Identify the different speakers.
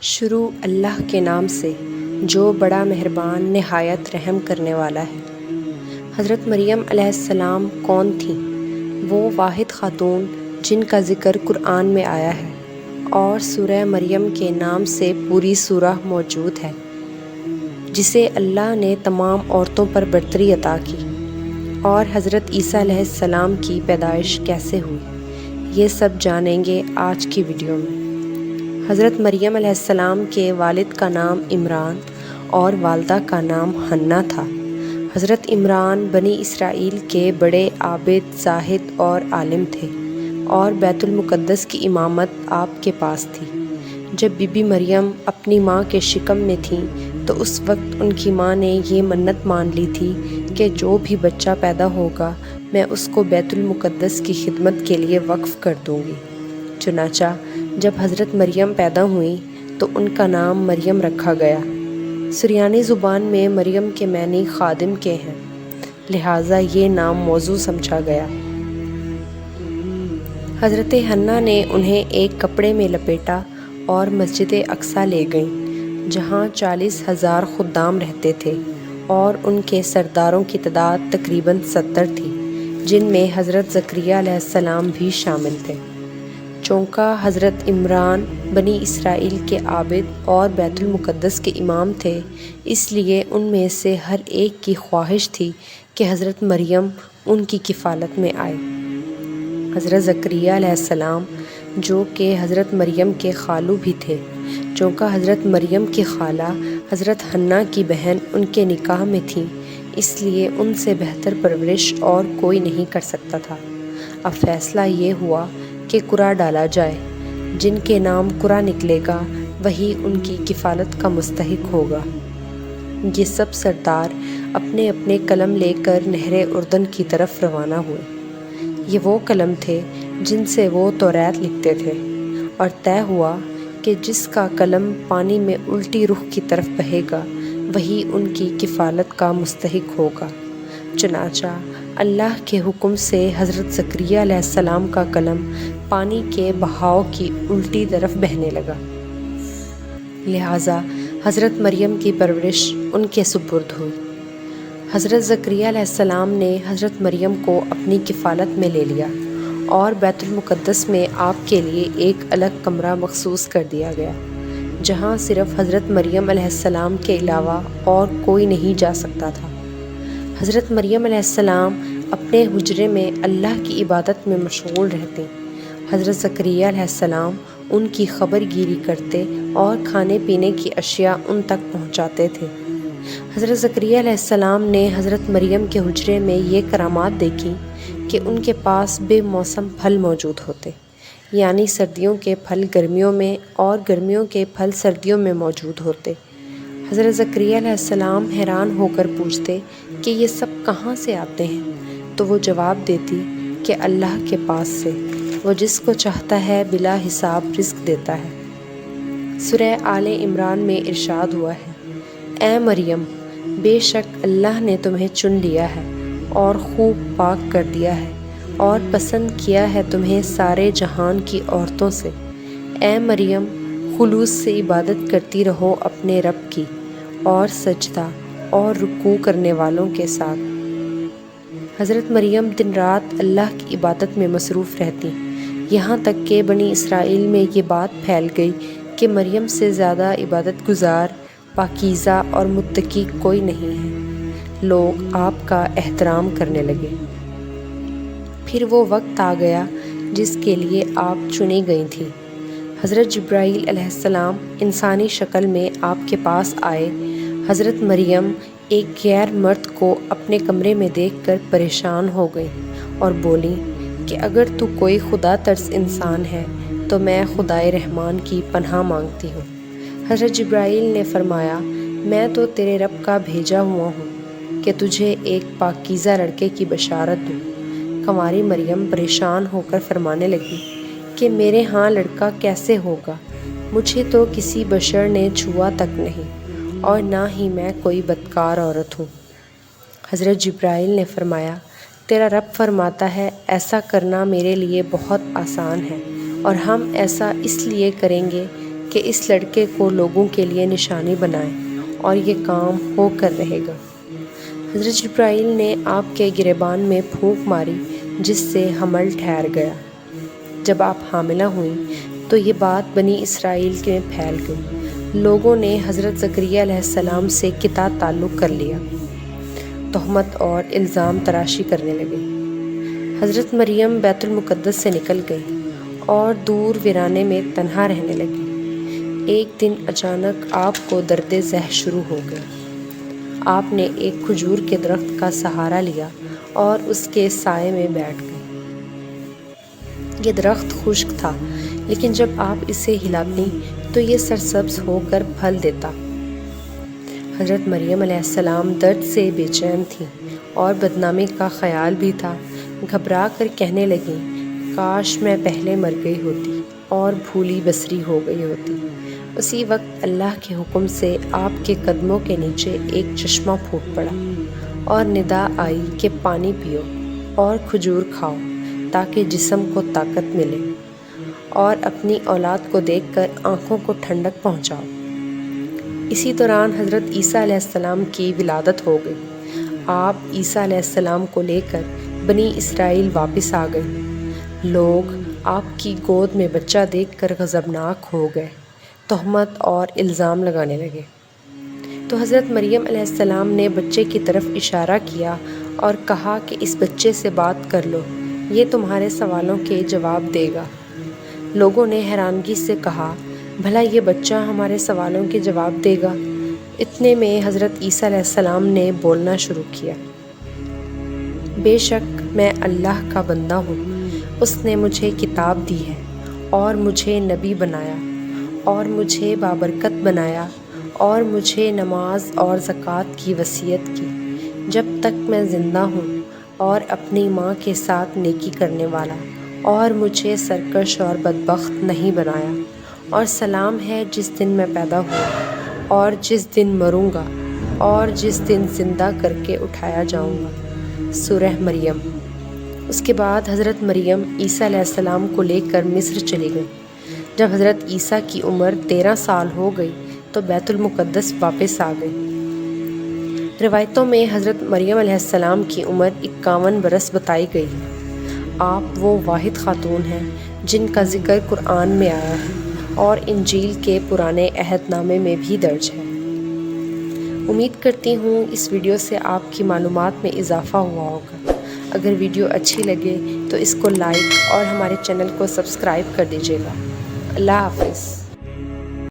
Speaker 1: شروع اللہ کے نام سے جو بڑا مہربان نہایت رحم کرنے والا ہے۔ حضرت مریم علیہ السلام کون تھیں؟ وہ واحد خاتون جن کا ذکر قرآن میں آیا ہے اور سورہ مریم کے نام سے پوری سورہ موجود ہے، جسے اللہ نے تمام عورتوں پر برتری عطا کی۔ اور حضرت عیسیٰ علیہ السلام کی پیدائش کیسے ہوئی، یہ سب جانیں گے آج کی ویڈیو میں۔ حضرت مریم علیہ السلام کے والد کا نام عمران اور والدہ کا نام حنہ تھا۔ حضرت عمران بنی اسرائیل کے بڑے عابد، زاہد اور عالم تھے اور بیت المقدس کی امامت آپ کے پاس تھی۔ جب بی بی مریم اپنی ماں کے شکم میں تھیں تو اس وقت ان کی ماں نے یہ منت مان لی تھی کہ جو بھی بچہ پیدا ہوگا میں اس کو بیت المقدس کی خدمت کے لیے وقف کر دوں گی۔ چنانچہ جب حضرت مریم پیدا ہوئیں تو ان کا نام مریم رکھا گیا۔ سریانی زبان میں مریم کے معنی خادم کے ہیں، لہٰذا یہ نام موزوں سمجھا گیا۔ حضرت حنہ نے انہیں ایک کپڑے میں لپیٹا اور مسجد اقصیٰ لے گئیں، جہاں 40,000 خدام رہتے تھے اور ان کے سرداروں کی تعداد تقریباً 70 تھی، جن میں حضرت زکریا علیہ السلام بھی شامل تھے۔ چونکہ حضرت عمران بنی اسرائیل کے عابد اور بیت المقدس کے امام تھے، اس لیے ان میں سے ہر ایک کی خواہش تھی کہ حضرت مریم ان کی کفالت میں آئے۔ حضرت زکریا علیہ السلام جو کہ حضرت مریم کے خالو بھی تھے، چونکہ حضرت مریم کی خالہ حضرت حنہ کی بہن ان کے نکاح میں تھیں، اس لیے ان سے بہتر پرورش اور کوئی نہیں کر سکتا تھا۔ اب فیصلہ یہ ہوا کہ قرعہ ڈالا جائے، جن کے نام قرعہ نکلے گا وہی ان کی کفالت کا مستحق ہوگا۔ یہ سب سردار اپنے اپنے قلم لے کر نہر اردن کی طرف روانہ ہوئے۔ یہ وہ قلم تھے جن سے وہ توریت لکھتے تھے، اور طے ہوا کہ جس کا قلم پانی میں الٹی رخ کی طرف بہے گا وہی ان کی کفالت کا مستحق ہوگا۔ چنانچہ اللہ کے حکم سے حضرت زکریا علیہ السلام کا قلم پانی کے بہاؤ کی الٹی طرف بہنے لگا، لہٰذا حضرت مریم کی پرورش ان کے سپرد ہوئی۔ حضرت زکریا علیہ السلام نے حضرت مریم کو اپنی کفالت میں لے لیا اور بیت المقدس میں آپ کے لیے ایک الگ کمرہ مخصوص کر دیا گیا، جہاں صرف حضرت مریم علیہ السلام کے علاوہ اور کوئی نہیں جا سکتا تھا۔ حضرت مریم علیہ السلام اپنے حجرے میں اللہ کی عبادت میں مشغول رہتے، حضرت زکریا علیہ السلام ان کی خبر گیری کرتے اور کھانے پینے کی اشیاء ان تک پہنچاتے تھے۔ حضرت زکریا علیہ السلام نے حضرت مریم کے حجرے میں یہ کرامات دیکھی کہ ان کے پاس بے موسم پھل موجود ہوتے، یعنی سردیوں کے پھل گرمیوں میں اور گرمیوں کے پھل سردیوں میں موجود ہوتے۔ حضرت زکریا علیہ السلام حیران ہو کر پوچھتے کہ یہ سب کہاں سے آتے ہیں، تو وہ جواب دیتی کہ اللہ کے پاس سے، وہ جس کو چاہتا ہے بلا حساب رزق دیتا ہے۔ سورہ آل عمران میں ارشاد ہوا ہے، اے مریم، بے شک اللہ نے تمہیں چن لیا ہے اور خوب پاک کر دیا ہے اور پسند کیا ہے تمہیں سارے جہان کی عورتوں سے۔ اے مریم، خلوص سے عبادت کرتی رہو اپنے رب کی، اور سجدہ اور رکوع کرنے والوں کے ساتھ۔ حضرت مریم دن رات اللہ کی عبادت میں مصروف رہتی، یہاں تک کہ بنی اسرائیل میں یہ بات پھیل گئی کہ مریم سے زیادہ عبادت گزار، پاکیزہ اور متقی کوئی نہیں ہے۔ لوگ آپ کا احترام کرنے لگے۔ پھر وہ وقت آ گیا جس کے لیے آپ چنی گئی تھیں۔ حضرت جبرائیل علیہ السلام انسانی شکل میں آپ کے پاس آئے۔ حضرت مریم ایک غیر مرد کو اپنے کمرے میں دیکھ کر پریشان ہو گئی اور بولی کہ اگر تو کوئی خدا ترس انسان ہے تو میں خدائے رحمان کی پناہ مانگتی ہوں۔ حضرت جبرائیل نے فرمایا، میں تو تیرے رب کا بھیجا ہوا ہوں کہ تجھے ایک پاکیزہ لڑکے کی بشارت دوں۔ کنواری مریم پریشان ہو کر فرمانے لگی کہ میرے ہاں لڑکا کیسے ہوگا؟ مجھے تو کسی بشر نے چھوا تک نہیں، اور نہ ہی میں کوئی بدکار عورت ہوں۔ حضرت جبرائیل نے فرمایا، تیرا رب فرماتا ہے ایسا کرنا میرے لیے بہت آسان ہے، اور ہم ایسا اس لیے کریں گے کہ اس لڑکے کو لوگوں کے لیے نشانی بنائیں اور یہ کام ہو کر رہے گا۔ حضرت جبرائیل نے آپ کے گریبان میں پھونک ماری جس سے حمل ٹھہر گیا۔ جب آپ حاملہ ہوئیں تو یہ بات بنی اسرائیل میں پھیل گئی۔ لوگوں نے حضرت زکریا علیہ السلام سے قطع تعلق کر لیا، تہمت اور الزام تراشی کرنے لگے۔ حضرت مریم بیت المقدس سے نکل گئی اور دور ویرانے میں تنہا رہنے لگی۔ ایک دن اچانک آپ کو درد ذہ شروع ہو گیا۔ آپ نے ایک کھجور کے درخت کا سہارا لیا اور اس کے سائے میں بیٹھ گئے۔ یہ درخت خشک تھا، لیکن جب آپ اسے ہلاتی تو یہ سرسبز ہو کر پھل دیتا۔ حضرت مریم علیہ السلام درد سے بے چین تھیں اور بدنامی کا خیال بھی تھا۔ گھبرا کر کہنے لگیں، کاش میں پہلے مر گئی ہوتی اور بھولی بصری ہو گئی ہوتی۔ اسی وقت اللہ کے حکم سے آپ کے قدموں کے نیچے ایک چشمہ پھوٹ پڑا اور ندا آئی کہ پانی پیو اور کھجور کھاؤ تاکہ جسم کو طاقت ملے اور اپنی اولاد کو دیکھ کر آنکھوں کو ٹھنڈک پہنچاؤ۔ اسی دوران حضرت عیسیٰ علیہ السلام کی ولادت ہو گئی۔ آپ عیسیٰ علیہ السلام کو لے کر بنی اسرائیل واپس آ گئے۔ لوگ آپ کی گود میں بچہ دیکھ کر غضبناک ہو گئے، تہمت اور الزام لگانے لگے۔ تو حضرت مریم علیہ السلام نے بچے کی طرف اشارہ کیا اور کہا کہ اس بچے سے بات کر لو، یہ تمہارے سوالوں کے جواب دے گا۔ لوگوں نے حیرانگی سے کہا، بھلا یہ بچہ ہمارے سوالوں کے جواب دے گا؟ اتنے میں حضرت عیسیٰ علیہ السلام نے بولنا شروع کیا، بے شک میں اللہ کا بندہ ہوں۔ اس نے مجھے کتاب دی ہے اور مجھے نبی بنایا اور مجھے بابرکت بنایا اور مجھے نماز اور زکوٰۃ کی وصیت کی جب تک میں زندہ ہوں، اور اپنی ماں کے ساتھ نیکی کرنے والا، اور مجھے سرکش اور بدبخت نہیں بنایا۔ اور سلام ہے جس دن میں پیدا ہوں اور جس دن مروں گا اور جس دن زندہ کر کے اٹھایا جاؤں گا۔ سورہ مریم۔ اس کے بعد حضرت مریم عیسیٰ علیہ السلام کو لے کر مصر چلی گئی۔ جب حضرت عیسیٰ کی عمر 13 سال ہو گئی تو بیت المقدس واپس آ گئی۔ روایتوں میں حضرت مریم علیہ السلام کی عمر 51 برس بتائی گئی ہے۔ آپ وہ واحد خاتون ہیں جن کا ذکر قرآن میں آیا ہے اور انجیل کے پرانے عہد نامے میں بھی درج ہے۔ امید کرتی ہوں اس ویڈیو سے آپ کی معلومات میں اضافہ ہوا ہوگا۔ اگر ویڈیو اچھی لگے تو اس کو لائک اور ہمارے چینل کو سبسکرائب کر دیجیے گا۔ اللہ حافظ۔